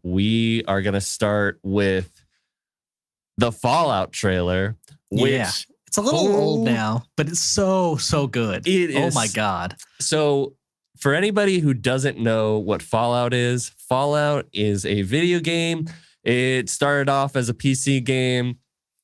we are going to start with the Fallout trailer, which it's a little old now, but it's so good. It is. Oh my God. So for anybody who doesn't know what Fallout is a video game. It started off as a PC game.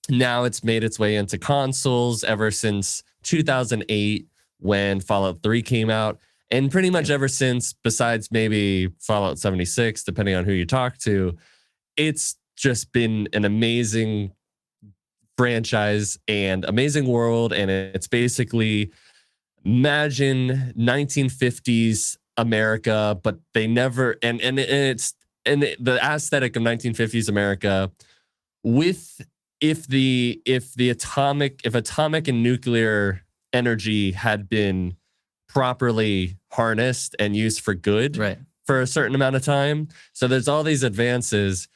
Now it's made its way into consoles ever since 2008 when Fallout 3 came out. And pretty much ever since, besides maybe Fallout 76, depending on who you talk to, it's just been an amazing franchise and amazing world. And it's basically, imagine 1950s America, but they never, and it's, and the aesthetic of 1950s America with, if atomic and nuclear energy had been properly harnessed and used for good for a certain amount of time. So there's all these advances,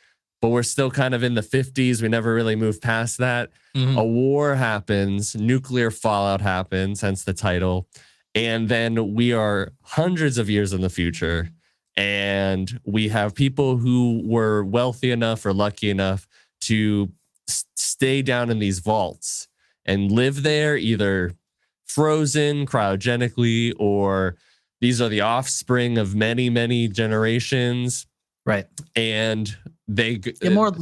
but we're still kind of in the 50s. We never really moved past that. A war happens, nuclear fallout happens, hence the title. And then we are hundreds of years in the future. And we have people who were wealthy enough or lucky enough to stay down in these vaults and live there, either frozen cryogenically, or these are the offspring of many generations. Right. And they more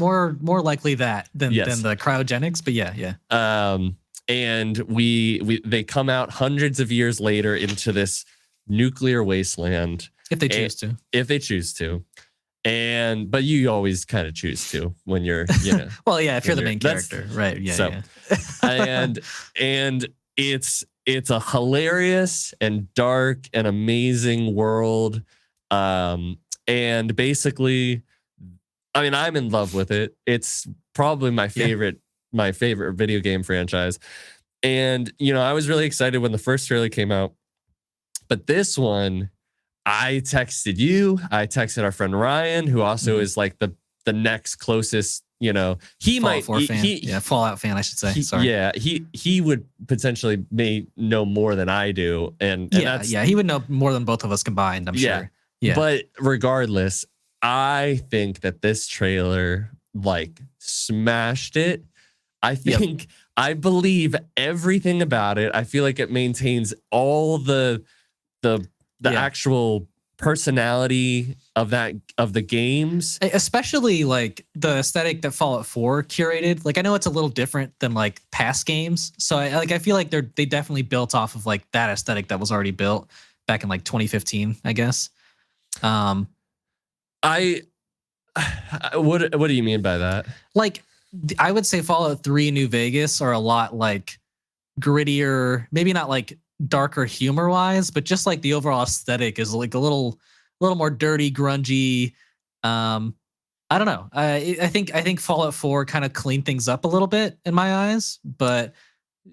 likely that than the cryogenics, but yeah. And they come out hundreds of years later into this nuclear wasteland if they choose to. And but you always kind of choose to when you're, well, yeah, if you're the main character, right? Yeah. So, and it's a hilarious and dark and amazing world. And basically, I mean, I'm in love with it. It's probably my favorite video game franchise. And, I was really excited when the first trailer came out. But this one, I texted you. I texted our friend Ryan, who also is like the next closest, he Fallout 4 fan. Fallout fan, I should say. Sorry. He would potentially may know more than I do. And he would know more than both of us combined, I'm sure. Yeah. But regardless, I think that this trailer smashed it. I believe everything about it. I feel like it maintains all the actual personality of the games, especially the aesthetic that Fallout 4 curated. I know it's a little different than past games, so I feel like they definitely built off of that aesthetic that was already built back in 2015, I guess. What do you mean by that? I would say Fallout 3 and New Vegas are a lot grittier, maybe not darker humor wise, but just the overall aesthetic is a little more dirty, grungy. I don't know. I think Fallout 4 kind of cleaned things up a little bit in my eyes, but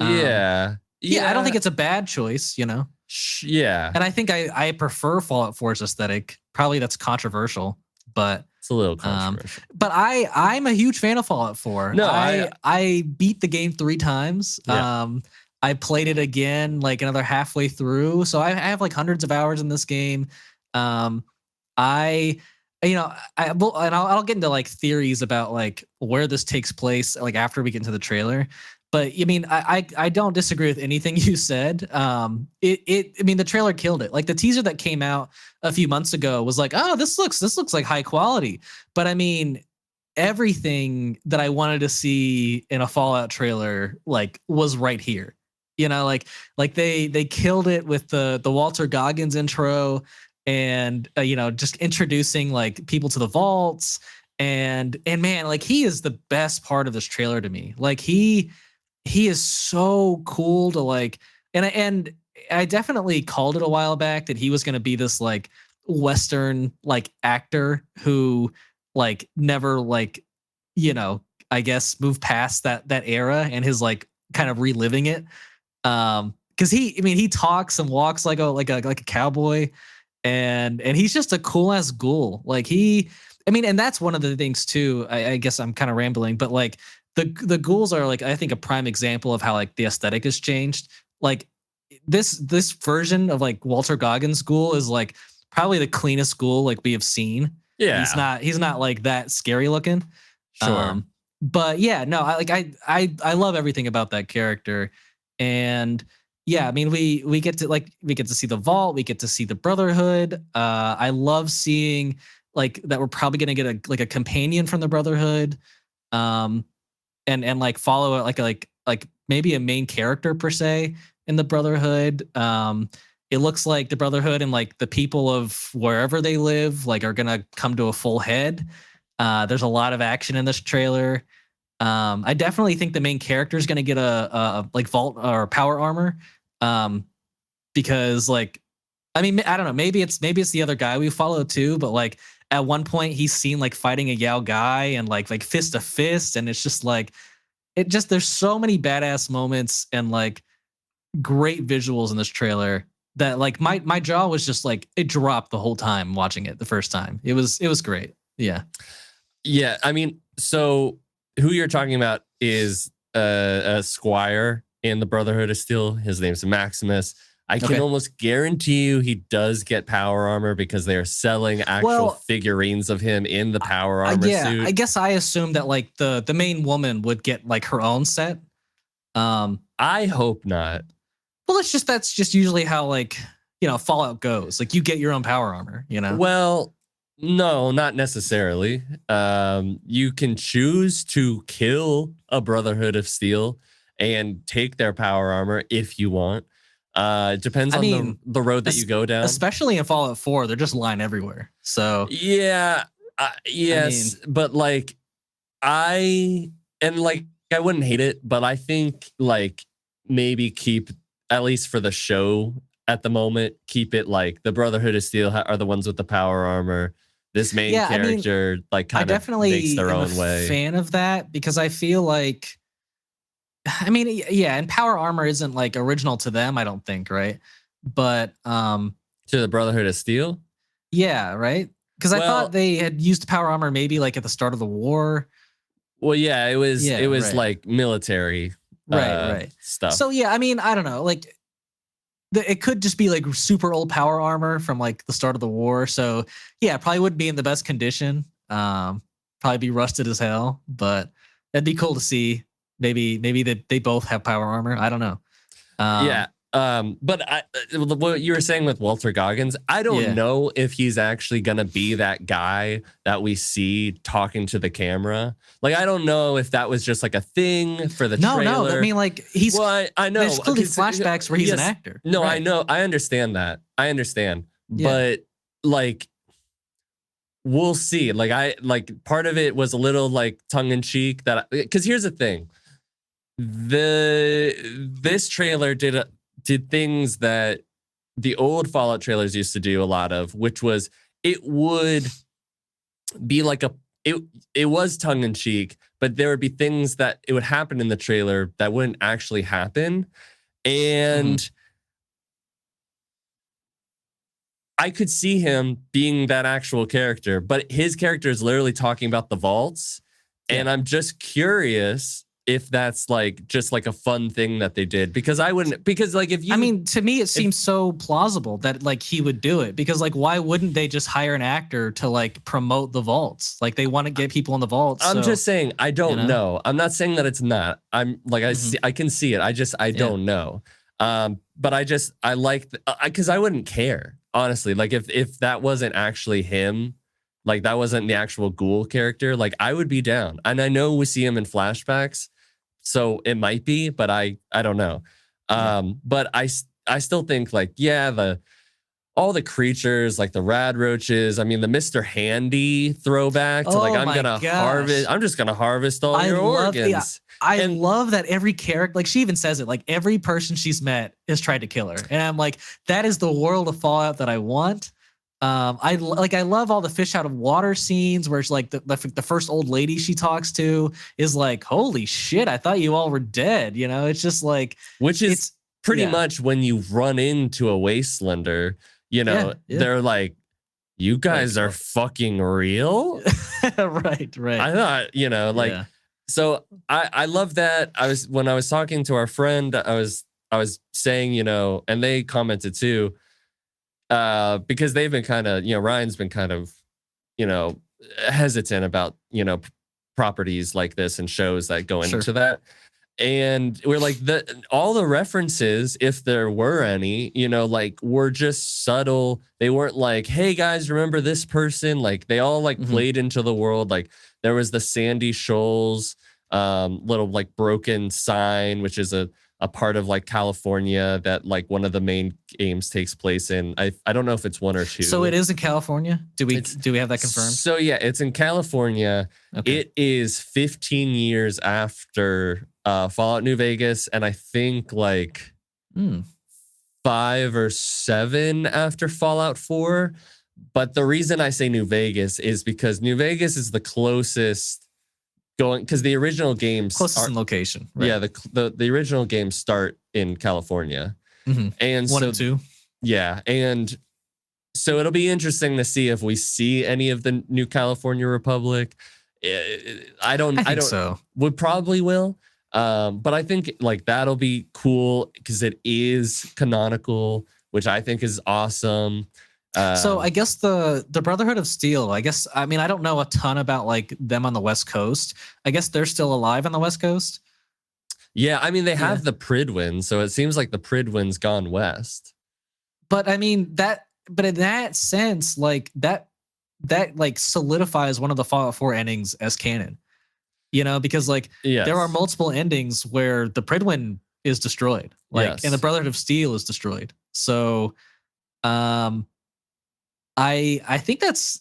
yeah, I don't think it's a bad choice, Yeah. And I think I prefer Fallout 4's aesthetic. Probably that's controversial, but it's a little controversial. But I'm a huge fan of Fallout 4. No, I beat the game 3 times. Yeah. I played it again another halfway through. So I have hundreds of hours in this game. I'll get into theories about where this takes place after we get into the trailer. But I don't disagree with anything you said. The trailer killed it. The teaser that came out a few months ago was oh, this looks like high quality. But everything that I wanted to see in a Fallout trailer was right here. They killed it with the Walter Goggins intro and just introducing people to the vaults and man, he is the best part of this trailer to me. He is so cool to and I definitely called it a while back that he was going to be this Western actor who never I guess moved past that era and his kind of reliving it. Cause he talks and walks like a cowboy and he's just a cool ass ghoul. And that's one of the things too. I guess I'm kind of rambling, but the ghouls are I think a prime example of how the aesthetic has changed. This version of Walter Goggins ghoul is probably the cleanest ghoul we have seen. Yeah. He's not like that scary looking. Sure. But yeah, no, I love everything about that character. And yeah, I mean we get to see the vault, we get to see the Brotherhood. I love seeing like that we're probably gonna get a companion from the Brotherhood. Um and like follow it like maybe a main character per se in the Brotherhood. It looks like the Brotherhood and like the people of wherever they live like are gonna come to a full head. There's a lot of action in this trailer. I definitely think the main character is gonna get a like vault or power armor. Because like I mean I don't know, maybe it's the other guy we follow too, but like at one point he's seen like fighting a Yao guy and like fist to fist, and it's just like there's so many badass moments and like great visuals in this trailer that like my jaw was just like it dropped the whole time watching it the first time. It was great. Yeah. Yeah. I mean, so who you're talking about is a squire in the Brotherhood of Steel. His name's Maximus. I can almost guarantee you he does get power armor because they are selling actual figurines of him in the power armor suit. I guess I assumed that like the main woman would get like her own set. I hope not. Well, that's just usually how like, you know, Fallout goes. Like you get your own power armor, you know? Well, no, not necessarily. You can choose to kill a Brotherhood of Steel and take their power armor if you want. It depends on the road that you go down. Especially in Fallout 4, they're just lying everywhere. So yeah, yes, but like I wouldn't hate it, but I think like maybe keep, at least for the show at the moment, keep it like the Brotherhood of Steel are the ones with the power armor. This main character like kind of makes their own way. Fan of that because I feel like, I mean, yeah, and power armor isn't like original to them, I don't think, right? But to the Brotherhood of Steel, yeah, right. Because I thought they had used power armor maybe like at the start of the war. Well, yeah, it was like military, right stuff. So yeah, I mean, I don't know, like it could just be like super old power armor from like the start of the war. So yeah, probably wouldn't be in the best condition. Probably be rusted as hell, but that'd be cool to see. Maybe they both have power armor. I don't know. Yeah. But what you were saying with Walter Goggins, I don't know if he's actually gonna be that guy that we see talking to the camera. Like, I don't know if that was just like a thing for the trailer. No, I mean, like he's. Well, I know. There's clearly flashbacks where he's an actor. No, right. I know. I understand that. But like, we'll see. Like part of it was a little like tongue in cheek because here's the thing. This trailer did things that the old Fallout trailers used to do a lot of, which was it would be like it was tongue in cheek, but there would be things that it would happen in the trailer that wouldn't actually happen. And I could see him being that actual character, but his character is literally talking about the vaults. And I'm just curious if that's like just like a fun thing that they did, because like if you, I mean, to me, it seems so plausible that like he would do it, because like, why wouldn't they just hire an actor to like promote the vaults? Like they want to get people in the vaults. I'm just saying, I don't know. I'm not saying that it's not. I'm like, I can see it. I don't know. But I like, because I wouldn't care, honestly. Like if that wasn't actually him, like that wasn't the actual Ghoul character, like I would be down. And I know we see him in flashbacks, so it might be, but I don't know. But I still think like, all the creatures, like the rad roaches, I mean the Mr. Handy throwback to like, I'm just gonna harvest all your organs. I love that every character, like she even says it, like every person she's met has tried to kill her. And I'm like, that is the world of Fallout that I want. I love all the fish out of water scenes where it's like the first old lady she talks to is like, holy shit, I thought you all were dead. You know, it's just like, which is pretty much when you run into a Wastelander, you know, they're like, you guys are fucking real. right. I thought, you know, like, so I love that. When I was talking to our friend, I was saying, you know, and they commented too, because they've been kind of, you know, Ryan's been kind of, hesitant about, properties like this and shows that go into that. And we're like, all the references, if there were any, were just subtle. They weren't like, hey guys, remember this person? Like they all played into the world. Like there was the Sandy Shoals little broken sign, which is a part of California that one of the main games takes place in. I don't know if it's 1 or 2. So it is in California? Do we have that confirmed? So yeah, it's in California. Okay. It is 15 years after Fallout New Vegas, and I think 5 or 7 after Fallout 4. But the reason I say New Vegas is because New Vegas is the closest because the original games closest in location. Right? Yeah, the original games start in California, and 1 and 2. Yeah, and so it'll be interesting to see if we see any of the new California Republic. I don't think so. We probably will, but I think that'll be cool because it is canonical, which I think is awesome. So I guess the Brotherhood of Steel, I don't know a ton about them on the West Coast. I guess they're still alive on the West Coast. Yeah, I mean they have the Pridwin, so it seems like the Pridwin's gone west. But I mean but in that sense, that solidifies one of the Fallout 4 endings as canon. Because there are multiple endings where the Pridwin is destroyed, and the Brotherhood of Steel is destroyed. So I think that's,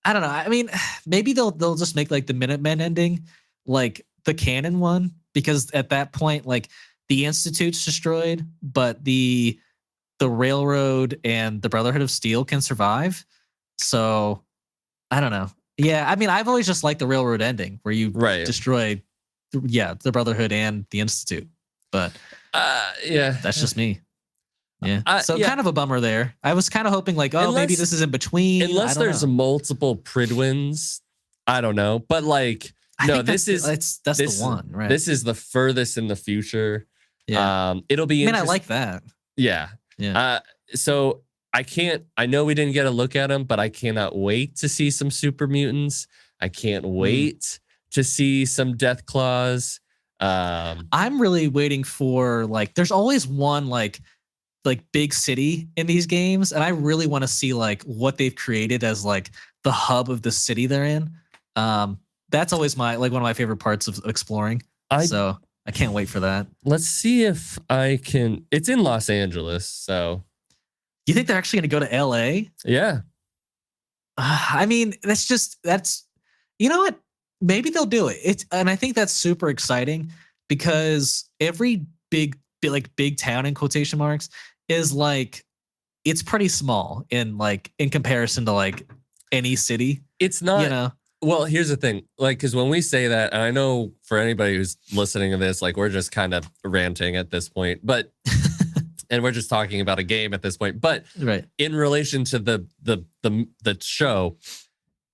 I don't know. I mean, maybe they'll just make the Minutemen ending the canon one, because at that point the Institute's destroyed, but the Railroad and the Brotherhood of Steel can survive. So I don't know. Yeah, I mean, I've always just liked the Railroad ending where you destroy the Brotherhood and the Institute. But that's just me. Yeah. So kind of a bummer there. I was kind of hoping maybe this is in between. Unless there's multiple Pridwins. I don't know. But that's the one, right? This is the furthest in the future. Yeah. It'll be I like that. Yeah. Yeah. So I know we didn't get a look at them, but I cannot wait to see some super mutants. I can't wait to see some Death Claws. I'm really waiting for there's always one big city in these games, and I really want to see what they've created as the hub of the city they're in. That's always my one of my favorite parts of exploring. So I can't wait for that. Let's see if I can. It's in Los Angeles, so you think they're actually going to go to LA? Yeah. I mean, that's you know what? Maybe they'll do it. And I think that's super exciting because every big town in quotation marks is it's pretty small in comparison to any city. It's not, Well, here's the thing, because when we say that, and I know for anybody who's listening to this, we're just kind of ranting at this point, but and we're just talking about a game at this point. But in relation to the show,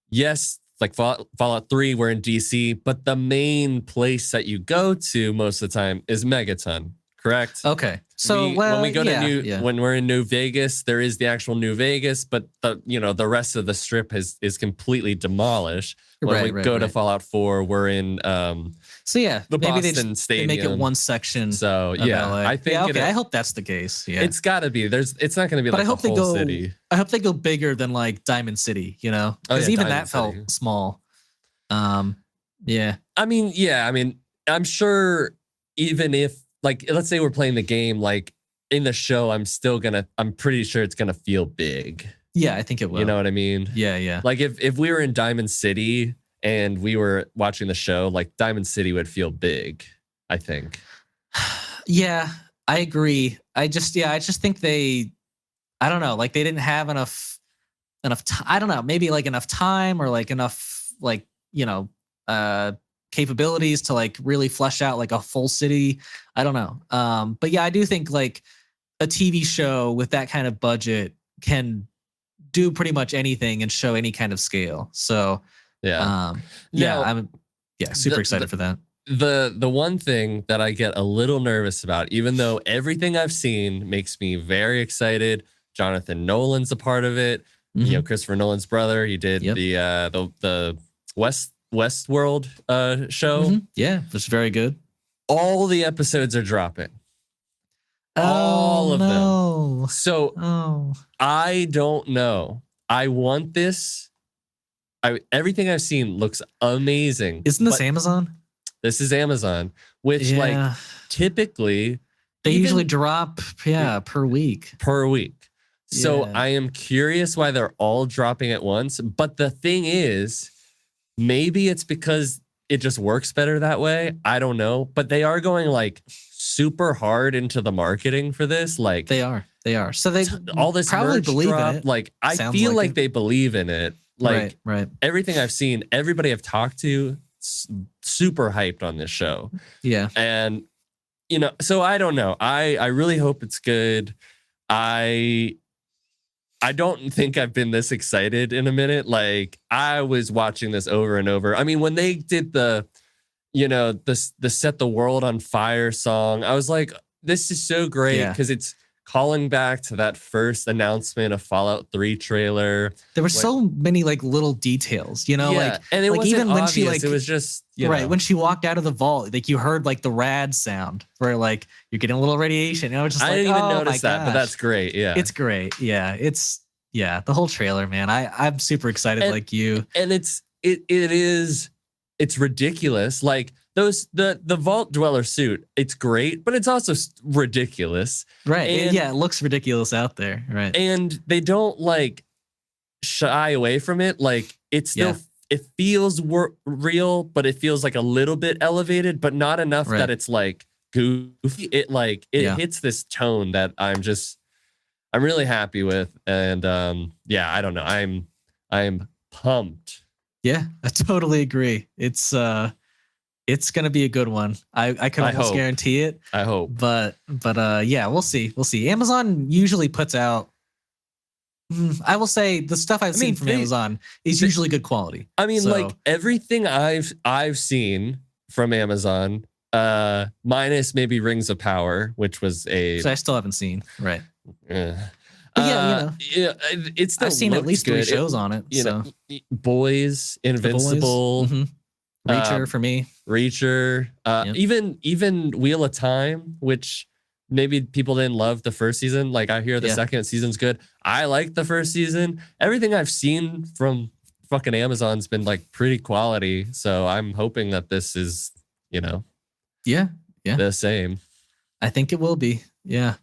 yes, Fallout 3, we're in DC, but the main place that you go to most of the time is Megaton. Correct. Okay. So when we go to when we're in New Vegas, there is the actual New Vegas, but the rest of the strip is completely demolished. When we go to Fallout 4, we're in the Boston Stadium. They make it one section. So LA. I think I hope that's the case. Yeah, it's got to be. It's not going to be I hope the whole city. I hope they go bigger than Diamond City. Because even that felt small. Yeah. I mean, I'm sure even if. Let's say we're playing the game, in the show, I'm pretty sure it's gonna feel big. Yeah, I think it will. You know what I mean? Yeah, yeah. If we were in Diamond City and we were watching the show, Diamond City would feel big, I think. Yeah, I agree. I just think I don't know, they didn't have enough time. I don't know, maybe enough time or enough capabilities to really flesh out a full city. I don't know. But yeah, I do think a TV show with that kind of budget can do pretty much anything and show any kind of scale. So I'm super excited for that. The one thing that I get a little nervous about, even though everything I've seen makes me very excited, Jonathan Nolan's a part of it. you know, Christopher Nolan's brother. He did the Westworld show. Yeah, it's very good. All the episodes are dropping. Oh, all of no. them. So I don't know. I want this. Everything I've seen looks amazing. Isn't this Amazon? This is Amazon, which like typically they usually drop per week. So I am curious why they're all dropping at once. But the thing is, maybe it's because it just works better that way. I don't know. But they are going like super hard into the marketing for this. Like they are. So they all this probably believe in it. Like I feel like they believe in it. Like right. Everything I've seen, everybody I've talked to, super hyped on this show. Yeah. And you know, so I don't know. I really hope it's good. I don't think I've been this excited in a minute. Like I was watching this over and over. I mean, when they did the Set the World on Fire song, I was like, this is so great because it's calling back to that first announcement of Fallout 3 trailer. There were so many like little details, you know, like and it like wasn't even when obvious. she like it was just when she walked out of the vault, like you heard like the rad sound where like you're getting a little radiation. And I was just I didn't even notice that, but that's great. Yeah, it's great. Yeah, the whole trailer, man. I'm super excited like you. And it's ridiculous. Like the Vault Dweller suit, it's great, but it's also ridiculous. Right. And, it looks ridiculous out there. Right. And they don't like shy away from it. Like it's still it feels real, but it feels like a little bit elevated, but not enough that it's like goofy. It hits this tone that I'm really happy with. And I don't know. I'm pumped. Yeah, I totally agree. It's gonna be a good one. I can almost guarantee it. I hope. But we'll see. Amazon usually puts out I will say the stuff I've seen from Amazon is usually good quality. I mean, like everything I've seen from Amazon, minus maybe Rings of Power, which was which I still haven't seen. Right. But it's still I've seen at least 3 shows on it. You know, Boys, Invincible, Reacher for me. Reacher, even Wheel of Time, which maybe people didn't love the first season. Like I hear the second season's good. I like the first season. Everything I've seen from fucking Amazon's been like pretty quality. So I'm hoping that this is, the same. I think it will be. Yeah.